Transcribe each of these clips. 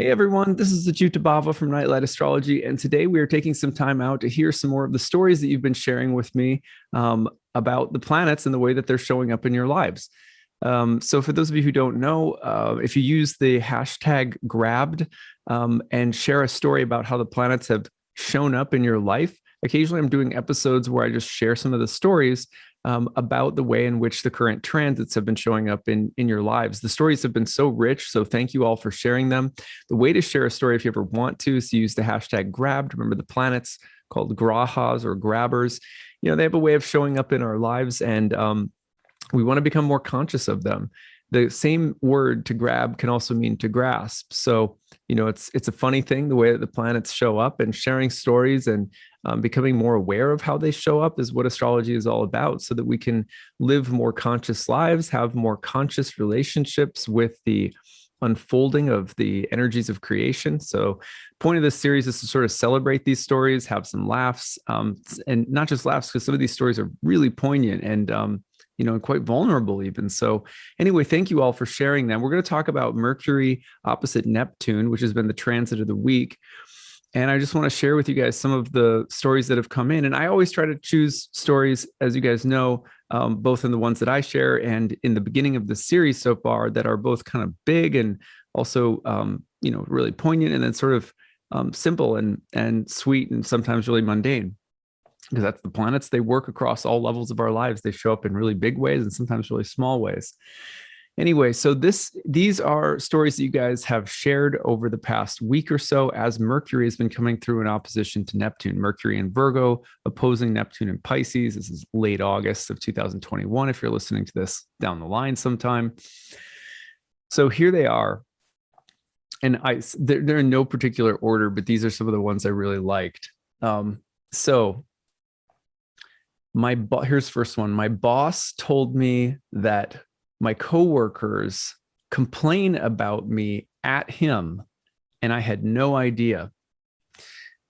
Hey everyone, this is acyuta-bhava from Nightlight Astrology, and today we are taking some time out to hear some more of the stories that you've been sharing with me about the planets and the way that they're showing up in your lives. So, for those of you who don't know, if you use the hashtag grabbed and share a story about how the planets have shown up in your life, occasionally I'm doing episodes where I just share some of the stories about the way in which the current transits have been showing up in your lives. The stories have been so rich, so thank you all for sharing them. The way to share a story, if you ever want to, is to use the hashtag grabbed. Remember, the planets called grahas or grabbers, they have a way of showing up in our lives, and we want to become more conscious of them. The same word to grab can also mean to grasp. So, it's a funny thing, the way that the planets show up, and sharing stories and becoming more aware of how they show up is what astrology is all about, so that we can live more conscious lives, have more conscious relationships with the unfolding of the energies of creation. So, point of this series is to sort of celebrate these stories, have some laughs, and not just laughs, because some of these stories are really poignant and quite vulnerable even. So anyway, thank you all for sharing them. We're going to talk about Mercury opposite Neptune, which has been the transit of the week. And I just want to share with you guys some of the stories that have come in. And I always try to choose stories, as you guys know, both in the ones that I share and in the beginning of the series so far, that are both kind of big and also, really poignant, and then sort of simple and sweet, and sometimes really mundane, because that's the planets. They work across all levels of our lives. They show up in really big ways and sometimes really small ways. Anyway, so these are stories that you guys have shared over the past week or so, as Mercury has been coming through in opposition to Neptune. Mercury in Virgo opposing Neptune in Pisces. This is late August of 2021, if you're listening to this down the line sometime. So here they are. And they're in no particular order, but these are some of the ones I really liked. So here's the first one. My boss told me that my coworkers complain about me at him, and I had no idea.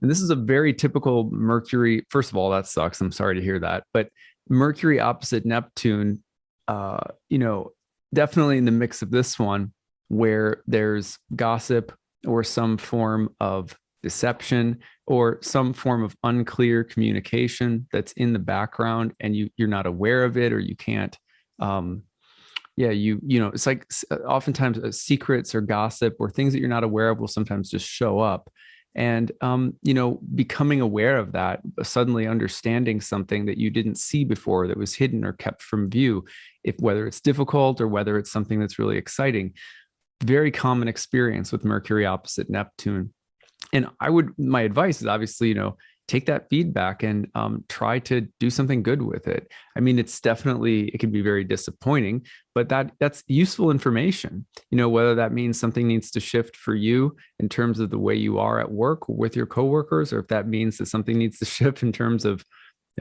And this is a very typical Mercury. First of all, that sucks. I'm sorry to hear that. But Mercury opposite Neptune, definitely in the mix of this one, where there's gossip or some form of deception or some form of unclear communication that's in the background, and you're not aware of it, or you can't it's like oftentimes secrets or gossip or things that you're not aware of will sometimes just show up. And becoming aware of that, suddenly understanding something that you didn't see before, that was hidden or kept from view, whether it's difficult or whether it's something that's really exciting. Very common experience with Mercury opposite Neptune. And my advice is obviously, take that feedback and try to do something good with it. I mean, it can be very disappointing, but that's useful information, whether that means something needs to shift for you in terms of the way you are at work with your coworkers, or if that means that something needs to shift in terms of,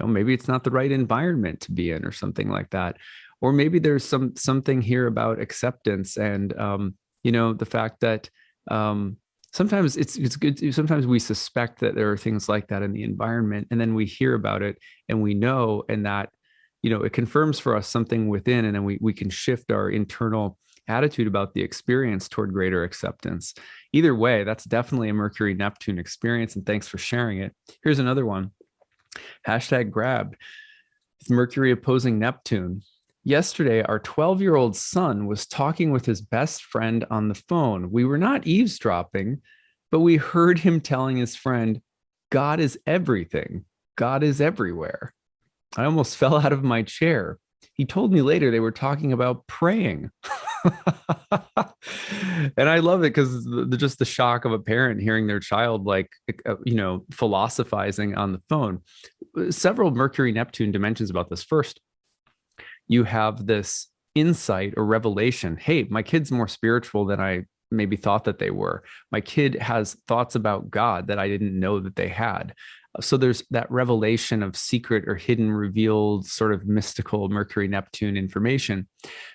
maybe it's not the right environment to be in or something like that. Or maybe there's something here about acceptance and, the fact that, sometimes it's good. Sometimes we suspect that there are things like that in the environment, and then we hear about it and we know, and that, it confirms for us something within, and then we can shift our internal attitude about the experience toward greater acceptance. Either way, that's definitely a Mercury Neptune experience, and thanks for sharing it. Here's another one. Hashtag grabbed. Mercury opposing Neptune. Yesterday, our 12-year-old son was talking with his best friend on the phone. We were not eavesdropping, but we heard him telling his friend, God is everything. God is everywhere. I almost fell out of my chair. He told me later they were talking about praying. And I love it because just the shock of a parent hearing their child philosophizing on the phone. Several Mercury Neptune dimensions about this. First, you have this insight or revelation. Hey, my kid's more spiritual than I maybe thought that they were. My kid has thoughts about God that I didn't know that they had. So there's that revelation of secret or hidden, revealed, sort of mystical Mercury Neptune information.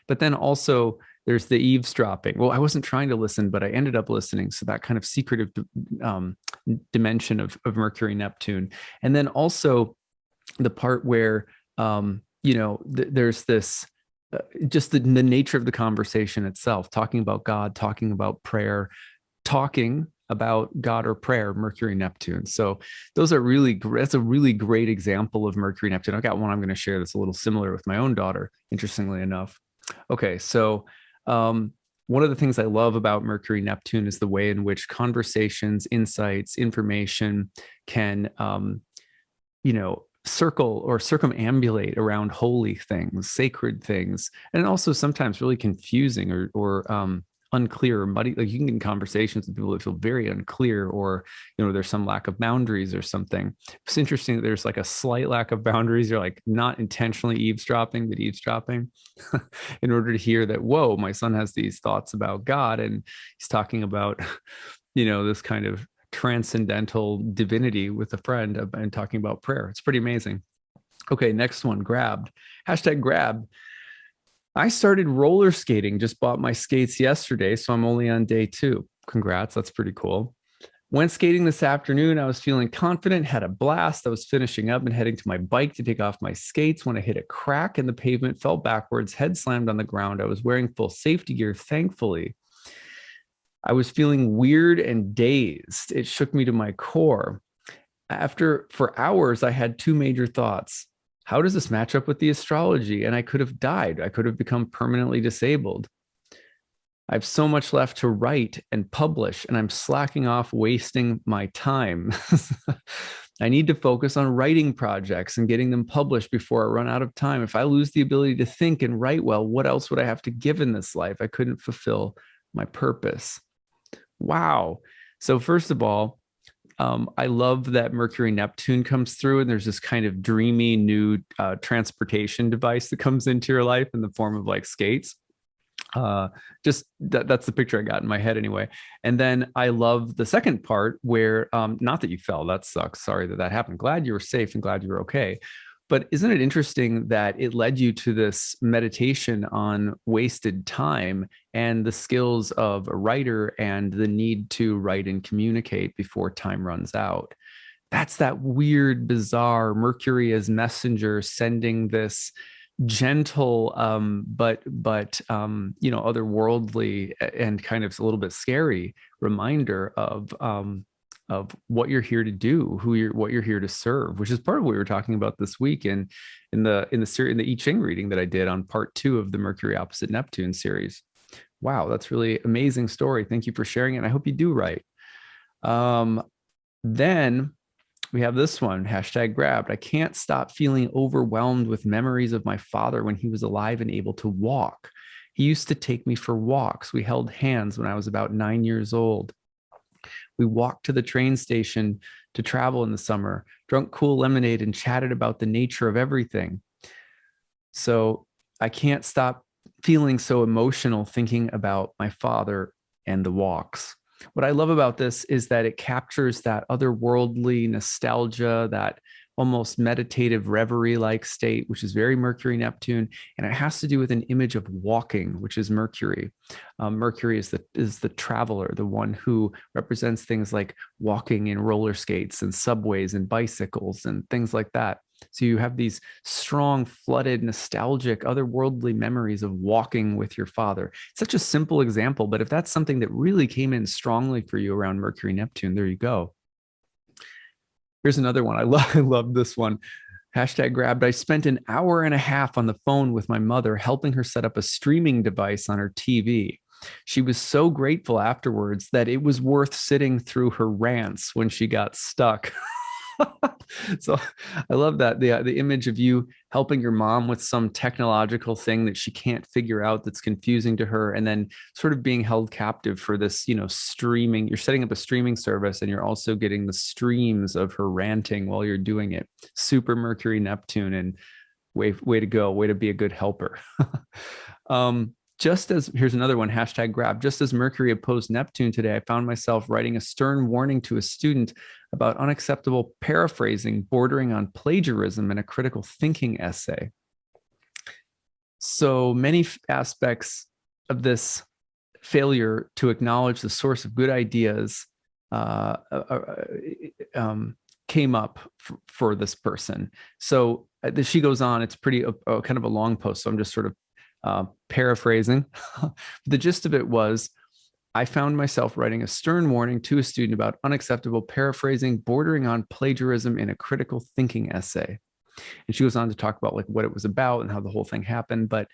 But then also there's the eavesdropping. Well, I wasn't trying to listen, but I ended up listening. So that kind of secretive dimension of Mercury Neptune. And then also the part where there's this just the nature of the conversation itself, talking about God, talking about prayer, talking about God or prayer, Mercury, Neptune. So those are that's a really great example of Mercury, Neptune. I've got one I'm going to share that's a little similar with my own daughter, interestingly enough. Okay, so one of the things I love about Mercury, Neptune is the way in which conversations, insights, information can, circle or circumambulate around holy things, sacred things, and also sometimes really confusing or unclear or muddy. Like you can get in conversations with people that feel very unclear, or there's some lack of boundaries or something. It's interesting that there's like a slight lack of boundaries. You're like not intentionally eavesdropping, but eavesdropping in order to hear that, whoa, my son has these thoughts about God, and he's talking about this kind of transcendental divinity with a friend and talking about prayer. It's pretty amazing. Okay, next one, grabbed. Hashtag grab. I started roller skating, just bought my skates yesterday, so I'm only on day 2. Congrats, that's pretty cool. Went skating this afternoon. I was feeling confident, had a blast. I was finishing up and heading to my bike to take off my skates when I hit a crack in the pavement, fell backwards, head slammed on the ground. I was wearing full safety gear, thankfully. I was feeling weird and dazed. It shook me to my core. For hours, I had 2 major thoughts. How does this match up with the astrology? And I could have died. I could have become permanently disabled. I have so much left to write and publish, and I'm slacking off, wasting my time. I need to focus on writing projects and getting them published before I run out of time. If I lose the ability to think and write well, what else would I have to give in this life? I couldn't fulfill my purpose. Wow. So first of all, I love that Mercury Neptune comes through, and there's this kind of dreamy new transportation device that comes into your life in the form of like skates. Just that's the picture I got in my head anyway. And then I love the second part where, not that you fell, that sucks. Sorry that happened. Glad you were safe and glad you were okay. But isn't it interesting that it led you to this meditation on wasted time and the skills of a writer and the need to write and communicate before time runs out? That's that weird, bizarre Mercury as messenger sending this gentle but otherworldly and kind of a little bit scary reminder of what you're here to do, what you're here to serve, which is part of what we were talking about this week in the I Ching reading that I did on part 2 of the Mercury opposite Neptune series. Wow, that's really amazing story. Thank you for sharing it. And I hope you do write. Then we have this one, hashtag grabbed. I can't stop feeling overwhelmed with memories of my father when he was alive and able to walk. He used to take me for walks. We held hands when I was about 9 years old. We walked to the train station to travel in the summer, drank cool lemonade, and chatted about the nature of everything. So I can't stop feeling so emotional thinking about my father and the walks. What I love about this is that it captures that otherworldly nostalgia, that almost meditative reverie-like state, which is very Mercury Neptune, and it has to do with an image of walking, which is Mercury. Mercury is the traveler, the one who represents things like walking in roller skates and subways and bicycles and things like that. So you have these strong, flooded, nostalgic, otherworldly memories of walking with your father. Such a simple example, but if that's something that really came in strongly for you around Mercury Neptune, there you go. Here's another one. I love this one. Hashtag grabbed. I spent an hour and a half on the phone with my mother, helping her set up a streaming device on her TV. She was so grateful afterwards that it was worth sitting through her rants when she got stuck. So I love that the image of you helping your mom with some technological thing that she can't figure out, that's confusing to her, and then sort of being held captive for this, streaming. You're setting up a streaming service and you're also getting the streams of her ranting while you're doing it. Super Mercury Neptune, and way to go, way to be a good helper. Here's another one, hashtag grab. Just as Mercury opposed Neptune today, I found myself writing a stern warning to a student about unacceptable paraphrasing bordering on plagiarism in a critical thinking essay. So many aspects of this failure to acknowledge the source of good ideas came up for this person. So she goes on, it's pretty kind of a long post, so I'm just sort of paraphrasing. The gist of it was, I found myself writing a stern warning to a student about unacceptable paraphrasing bordering on plagiarism in a critical thinking essay. And she goes on to talk about like what it was about and how the whole thing happened. But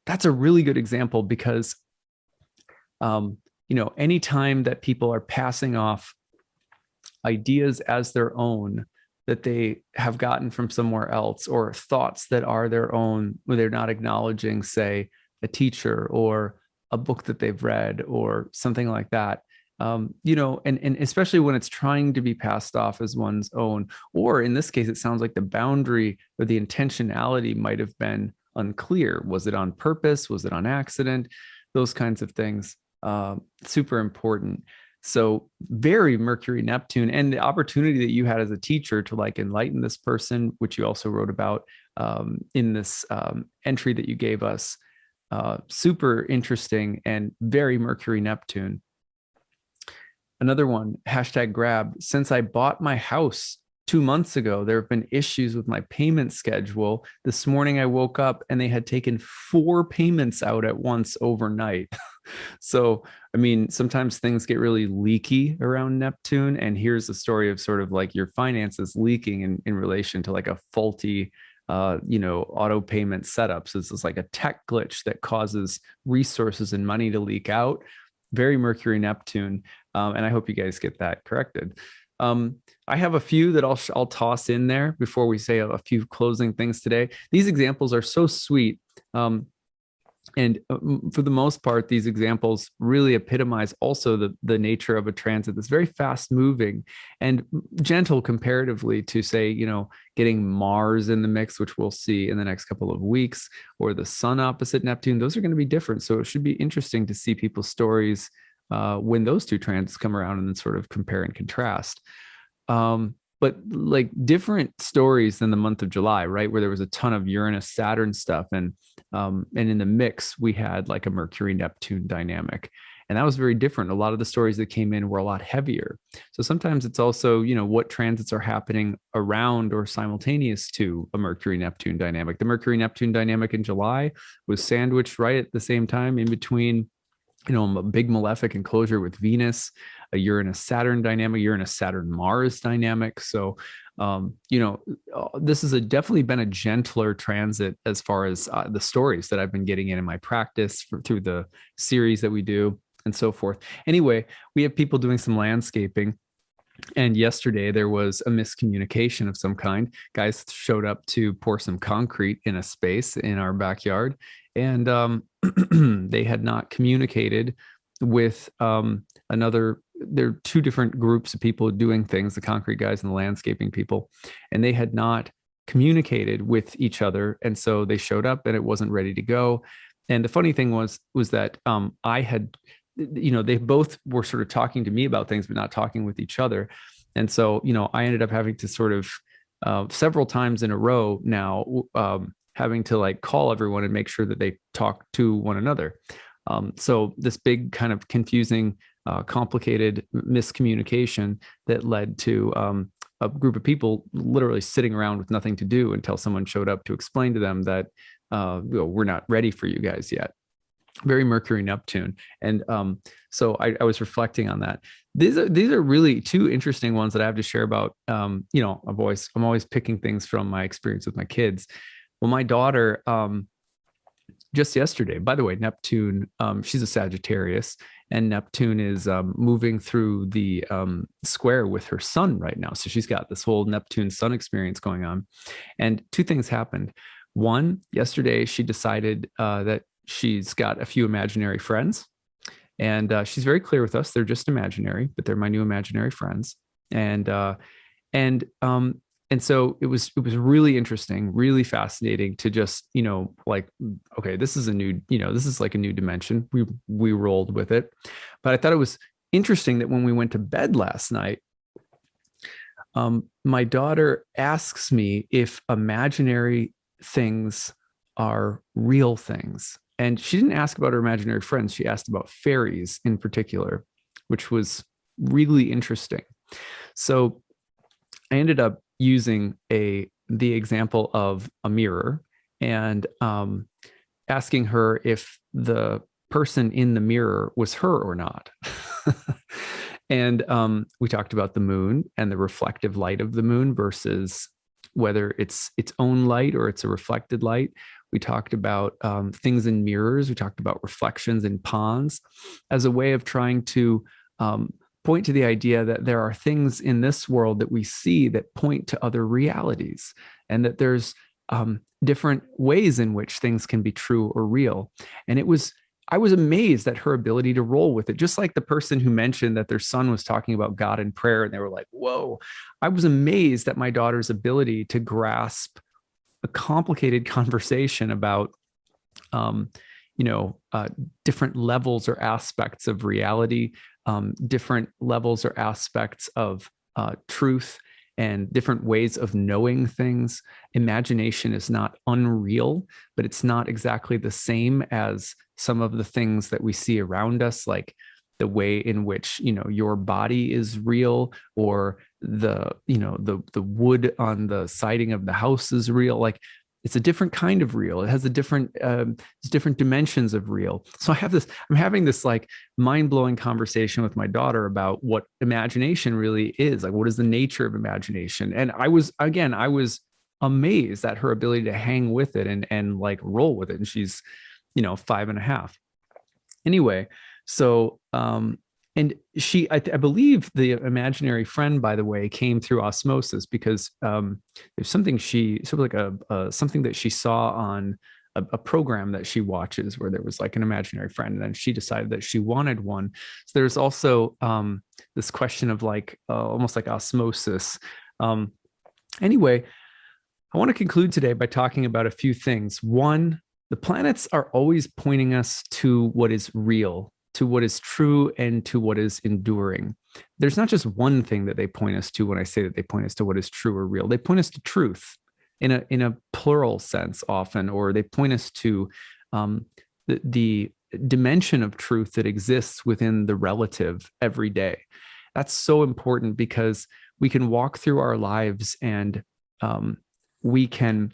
that's a really good example because, anytime that people are passing off ideas as their own that they have gotten from somewhere else, or thoughts that are their own, where they're not acknowledging, say, a teacher or a book that they've read or something like that. And especially when it's trying to be passed off as one's own, or in this case, it sounds like the boundary or the intentionality might have been unclear. Was it on purpose? Was it on accident? Those kinds of things. Super important. So very Mercury, Neptune, and the opportunity that you had as a teacher to like enlighten this person, which you also wrote about in this entry that you gave us. Super interesting and very Mercury, Neptune. Another one, hashtag grab. Since I bought my house 2 months ago, there have been issues with my payment schedule. This morning I woke up and they had taken 4 payments out at once overnight. So, I mean, sometimes things get really leaky around Neptune. And here's the story of sort of like your finances leaking in relation to like a faulty, auto payment setup. So this is like a tech glitch that causes resources and money to leak out. Very Mercury, Neptune. And I hope you guys get that corrected. I have a few that I'll toss in there before we say a few closing things today. These examples are so sweet. And for the most part, these examples really epitomize also the nature of a transit that's very fast moving and gentle comparatively to, say, getting Mars in the mix, which we'll see in the next couple of weeks, or the sun opposite Neptune. Those are going to be different. So it should be interesting to see people's stories when those two transits come around and then sort of compare and contrast. But like different stories than the month of July, right? Where there was a ton of Uranus Saturn stuff. And in the mix, we had like a Mercury Neptune dynamic. And that was very different. A lot of the stories that came in were a lot heavier. So sometimes it's also, what transits are happening around or simultaneous to a Mercury Neptune dynamic. The Mercury Neptune dynamic in July was sandwiched right at the same time in between a big malefic enclosure with Venus, a Uranus Saturn dynamic, Uranus Saturn Mars dynamic. So, this has definitely been a gentler transit as far as the stories that I've been getting in my practice through the series that we do and so forth. Anyway, we have people doing some landscaping. And yesterday there was a miscommunication of some kind. Guys showed up to pour some concrete in a space in our backyard, and they had not communicated with there are 2 different groups of people doing things, the concrete guys and the landscaping people, and they had not communicated with each other. And so they showed up and it wasn't ready to go. And the funny thing was that I had, they both were sort of talking to me about things, but not talking with each other. And so, I ended up having to sort of several times in a row now, having to like call everyone and make sure that they talk to one another. So this big kind of confusing, complicated miscommunication that led to a group of people literally sitting around with nothing to do until someone showed up to explain to them that we're not ready for you guys yet. Very Mercury Neptune. And so I was reflecting on that. These are really 2 interesting ones that I have to share about. I'm always picking things from my experience with my kids. Well, my daughter, just yesterday, by the way, Neptune, she's a Sagittarius, and Neptune is moving through the square with her sun right now. So she's got this whole Neptune sun experience going on. And 2 things happened. One, yesterday she decided that she's got a few imaginary friends, and she's very clear with us. They're just imaginary, but they're my new imaginary friends. And so it was really interesting, really fascinating to just, like, okay, this is this is like a new dimension. We rolled with it. But I thought it was interesting that when we went to bed last night, my daughter asks me if imaginary things are real things. And she didn't ask about her imaginary friends. She asked about fairies in particular, which was really interesting. So I ended up using the example of a mirror and asking her if the person in the mirror was her or not. And we talked about the moon and the reflective light of the moon versus whether it's its own light or it's a reflected light. We talked about things in mirrors. We talked about reflections in ponds as a way of trying to point to the idea that there are things in this world that we see that point to other realities, and that there's different ways in which things can be true or real. And I was amazed at her ability to roll with it. Just like the person who mentioned that their son was talking about God in prayer, and they were like, whoa. I was amazed at my daughter's ability to grasp a complicated conversation about, different levels or aspects of reality, different levels or aspects of truth, and different ways of knowing things. Imagination is not unreal, but it's not exactly the same as some of the things that we see around us, like the way in which, your body is real, or the wood on the siding of the house is real. Like, it's a different kind of real. It has different dimensions of real. So I'm having this like mind-blowing conversation with my daughter about what imagination really is. Like, what is the nature of imagination? And I was amazed at her ability to hang with it and like roll with it. And she's, 5.5. Anyway, so and I believe the imaginary friend, by the way, came through osmosis, because there's something something that she saw on a program that she watches where there was like an imaginary friend, and then she decided that she wanted one. So there's also this question of like almost like osmosis. Anyway, I want to conclude today by talking about a few things. One, the planets are always pointing us to what is real, to what is true, and to what is enduring. There's not just one thing that they point us to when I say that they point us to what is true or real. They point us to truth in a plural sense often, or they point us to the dimension of truth that exists within the relative every day. That's so important, because we can walk through our lives and we can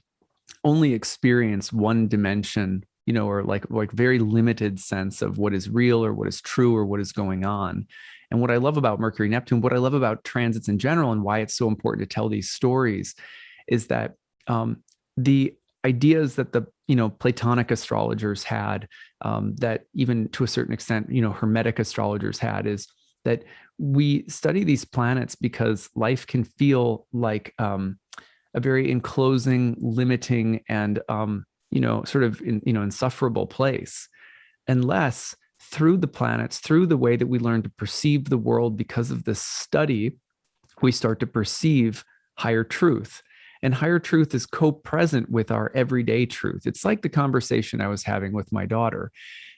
only experience one dimension, or like very limited sense of what is real or what is true or what is going on. And what I love about Mercury, Neptune, what I love about transits in general, and why it's so important to tell these stories, is that the ideas that the Platonic astrologers had, that even to a certain extent Hermetic astrologers had, is that we study these planets because life can feel like a very enclosing, limiting, and sort of insufferable place, unless through the planets, through the way that we learn to perceive the world because of this study, we start to perceive higher truth. And higher truth is co-present with our everyday truth. It's like the conversation I was having with my daughter.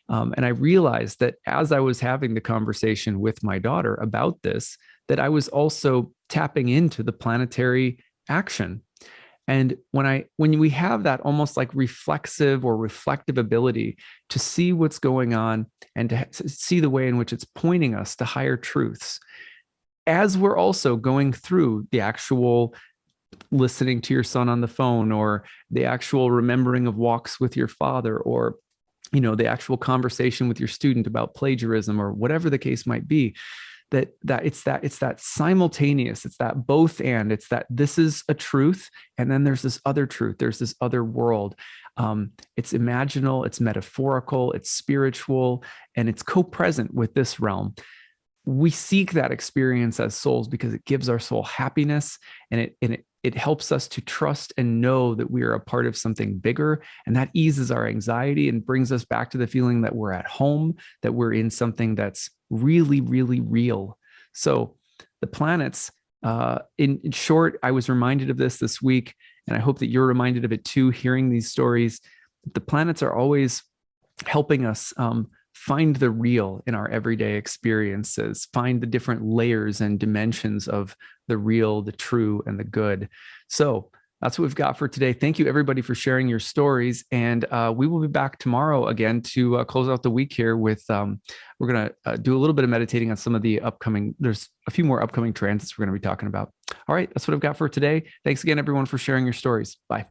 And I realized that as I was having the conversation with my daughter about this, that I was also tapping into the planetary action. And when we have that almost like reflexive or reflective ability to see what's going on and to see the way in which it's pointing us to higher truths, as we're also going through the actual listening to your son on the phone, or the actual remembering of walks with your father, or the actual conversation with your student about plagiarism, or whatever the case might be, that it's that simultaneous, it's that both, and it's that this is a truth, and then there's this other truth, there's this other world. It's imaginal, it's metaphorical, it's spiritual, and it's co-present with this realm. We seek that experience as souls because it gives our soul happiness, and it helps us to trust and know that we are a part of something bigger, and that eases our anxiety and brings us back to the feeling that we're at home, that we're in something that's really, really real. So the planets, in short, I was reminded of this week, and I hope that you're reminded of it too, hearing these stories. The planets are always helping us find the real in our everyday experiences, find the different layers and dimensions of the real, the true, and the good. So that's what we've got for today. Thank you, everybody, for sharing your stories. And we will be back tomorrow again to close out the week here with, we're going to do a little bit of meditating on some of the there's a few more upcoming transits we're going to be talking about. All right, that's what I've got for today. Thanks again, everyone, for sharing your stories. Bye.